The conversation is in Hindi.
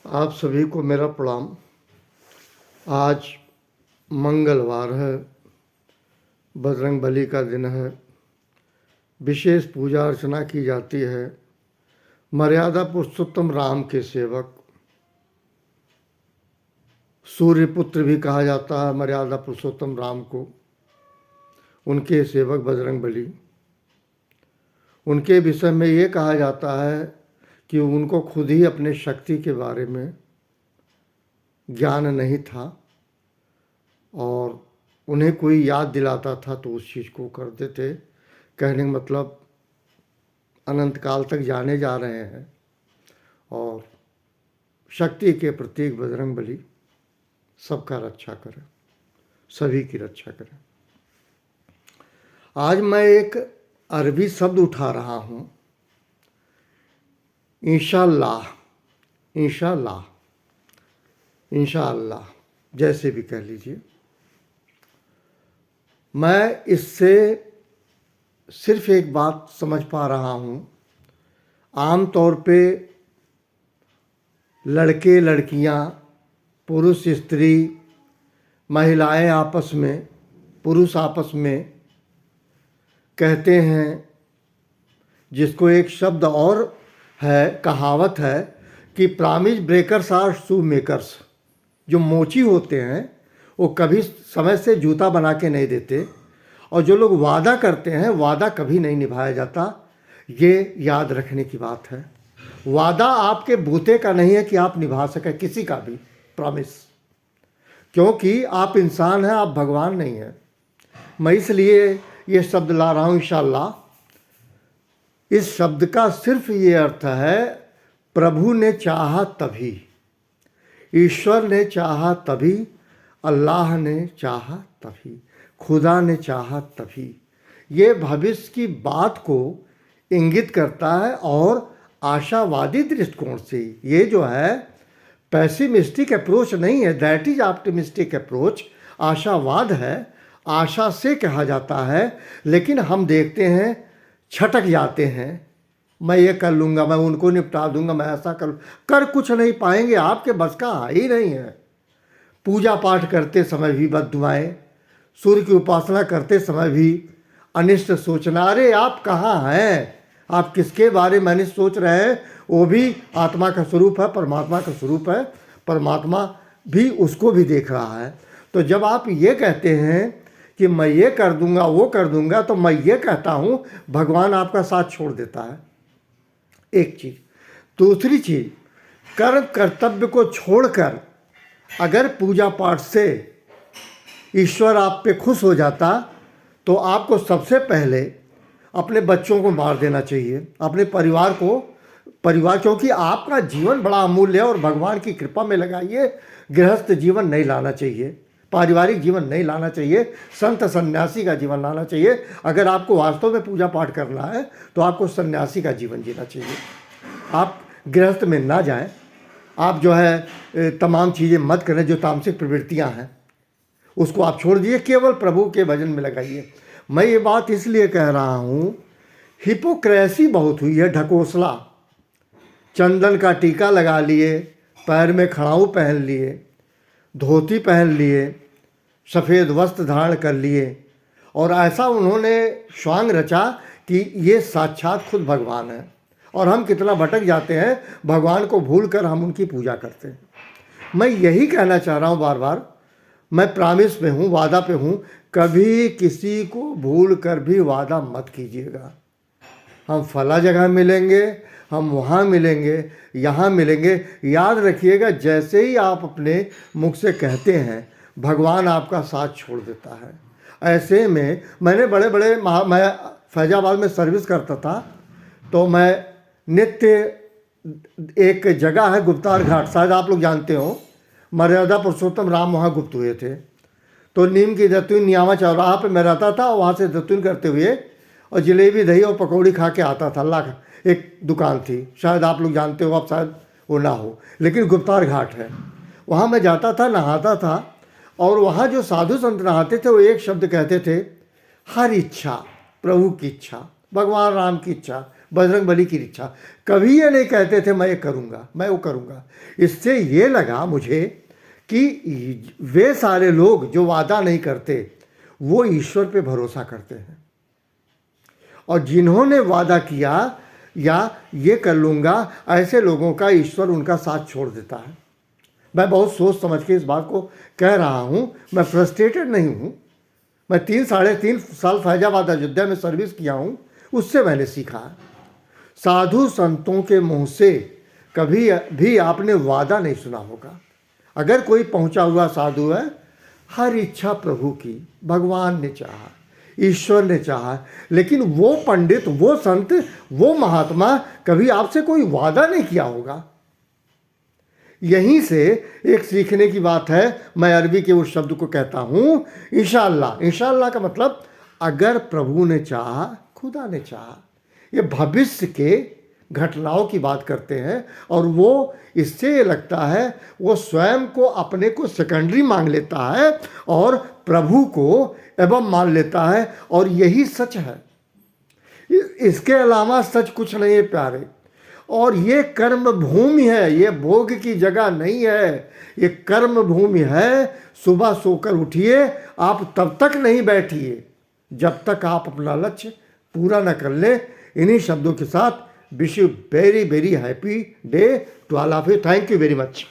आप सभी को मेरा प्रणाम। आज मंगलवार है, बजरंग बली का दिन है। विशेष पूजा अर्चना की जाती है। मर्यादा पुरुषोत्तम राम के सेवक, सूर्य पुत्र भी कहा जाता है मर्यादा पुरुषोत्तम राम को, उनके सेवक बजरंग बली। उनके विषय में ये कहा जाता है कि उनको खुद ही अपने शक्ति के बारे में ज्ञान नहीं था और उन्हें कोई याद दिलाता था तो उस चीज़ को करते थे। कहने का मतलब अनंत काल तक जाने जा रहे हैं और शक्ति के प्रतीक बजरंग बली सबका रक्षा करें, सभी की रक्षा करें। आज मैं एक अरबी शब्द उठा रहा हूँ, इंशाअल्लाह। इंशाअल्लाह, इंशाअल्लाह जैसे भी कह लीजिए। मैं इससे सिर्फ एक बात समझ पा रहा हूँ, आम तौर पे लड़के लड़कियाँ, पुरुष स्त्री, महिलाएं आपस में, पुरुष आपस में कहते हैं, जिसको एक शब्द और है, कहावत है कि promise breakers are shoe makers. जो मोची होते हैं वो कभी समय से जूता बना के नहीं देते, और जो लोग वादा करते हैं वादा कभी नहीं निभाया जाता। ये याद रखने की बात है। वादा आपके बूते का नहीं है कि आप निभा सकें किसी का भी प्रॉमिस, क्योंकि आप इंसान हैं, आप भगवान नहीं हैं। मैं इसलिए ये शब्द ला रहा हूँ इंशाअल्लाह। इस शब्द का सिर्फ ये अर्थ है, प्रभु ने चाहा तभी, ईश्वर ने चाहा तभी, अल्लाह ने चाहा तभी, खुदा ने चाहा तभी। ये भविष्य की बात को इंगित करता है और आशावादी दृष्टिकोण से ये जो है पैसिमिस्टिक अप्रोच नहीं है, दैट इज ऑप्टिमिस्टिक अप्रोच। आशावाद है, आशा से कहा जाता है। लेकिन हम देखते हैं छटक जाते हैं, मैं ये कर लूँगा, मैं उनको निपटा दूंगा, मैं ऐसा कर कुछ नहीं पाएंगे, आपके बस का ही नहीं है। पूजा पाठ करते समय भी बद्दुआएं, सूर्य की उपासना करते समय भी अनिष्ट सोचना। अरे आप कहाँ हैं, आप किसके बारे में अनिष्ट सोच रहे हैं? वो भी आत्मा का स्वरूप है, परमात्मा का स्वरूप है, परमात्मा भी उसको भी देख रहा है। तो जब आप ये कहते हैं कि मैं ये कर दूंगा, वो कर दूंगा, तो मैं ये कहता हूँ भगवान आपका साथ छोड़ देता है, एक चीज़। दूसरी चीज़, कर्म कर्तव्य को छोड़कर अगर पूजा पाठ से ईश्वर आप पे खुश हो जाता तो आपको सबसे पहले अपने बच्चों को मार देना चाहिए, अपने परिवार को, क्योंकि आपका जीवन बड़ा अमूल्य है और भगवान की कृपा में लगाइए। गृहस्थ जीवन नहीं लाना चाहिए, पारिवारिक जीवन नहीं लाना चाहिए, संत सन्यासी का जीवन लाना चाहिए। अगर आपको वास्तव में पूजा पाठ करना है तो आपको सन्यासी का जीवन जीना चाहिए। आप गृहस्थ में ना जाएं, आप जो है तमाम चीज़ें मत करें जो तामसिक प्रवृत्तियां हैं, उसको आप छोड़ दीजिए, केवल प्रभु के भजन में लगाइए। मैं ये बात इसलिए कह रहा हूँ, हिपोक्रेसी बहुत हुई है, ढकोसला। चंदन का टीका लगा लिए, पैर में खड़ाऊ पहन लिए, धोती पहन लिए, सफ़ेद वस्त्र धारण कर लिए, और ऐसा उन्होंने स्वांग रचा कि ये साक्षात खुद भगवान है। और हम कितना भटक जाते हैं, भगवान को भूल कर हम उनकी पूजा करते हैं। मैं यही कहना चाह रहा हूँ बार बार, मैं प्रॉमिस पे हूँ, वादा पे हूँ, कभी किसी को भूल कर भी वादा मत कीजिएगा। हम फला जगह मिलेंगे, हम वहाँ मिलेंगे, यहाँ मिलेंगे। याद रखिएगा, जैसे ही आप अपने मुख से कहते हैं भगवान आपका साथ छोड़ देता है। ऐसे में मैंने मैं फैजाबाद में सर्विस करता था, तो मैं नित्य, एक जगह है गुप्तार घाट, शायद आप लोग जानते हो, मर्यादा पुरुषोत्तम राम वहाँ गुप्त हुए थे। तो नीम की दत्तून नियामा चौराहा पे मैं रहता था, वहाँ से दत्तून करते हुए और जलेबी दही और पकौड़ी खा के आता था। अल्लाह, एक दुकान थी, शायद आप लोग जानते हो, अब शायद वो ना हो, लेकिन गुप्तार घाट है। वहाँ मैं जाता था, नहाता था, और वहाँ जो साधु संत नहाते थे वो एक शब्द कहते थे, हर इच्छा प्रभु की इच्छा, भगवान राम की इच्छा, बजरंगबली की इच्छा। कभी ये नहीं कहते थे मैं ये करूँगा, मैं वो करूँगा। इससे ये लगा मुझे कि वे सारे लोग जो वादा नहीं करते वो ईश्वर पे भरोसा करते हैं, और जिन्होंने वादा किया या ये कर लूँगा, ऐसे लोगों का ईश्वर उनका साथ छोड़ देता है। मैं बहुत सोच समझ के इस बात को कह रहा हूँ, मैं फ्रस्ट्रेटेड नहीं हूँ। मैं 3 साढ़े 3 साल फैजाबाद अयोध्या में सर्विस किया हूँ, उससे मैंने सीखा। साधु संतों के मुंह से कभी भी आपने वादा नहीं सुना होगा। अगर कोई पहुँचा हुआ साधु है, हर इच्छा प्रभु की, भगवान ने चाहा, ईश्वर ने चाहा, लेकिन वो पंडित, वो संत, वो महात्मा कभी आपसे कोई वादा नहीं किया होगा। यहीं से एक सीखने की बात है। मैं अरबी के उस शब्द को कहता हूँ इंशाअल्लाह। इंशाअल्लाह का मतलब अगर प्रभु ने चाहा, खुदा ने चाहा। ये भविष्य के घटनाओं की बात करते हैं, और वो इससे ये लगता है वो स्वयं को, अपने को सेकेंडरी मान लेता है और प्रभु को एवं मान लेता है, और यही सच है। इसके अलावा सच कुछ नहीं है प्यारे। और ये कर्म भूमि है, ये भोग की जगह नहीं है, ये कर्म भूमि है। सुबह सोकर उठिए, आप तब तक नहीं बैठिए जब तक आप अपना लक्ष्य पूरा न कर ले। इन्हीं शब्दों के साथ wish you very very happy day to all of you. Thank you very much.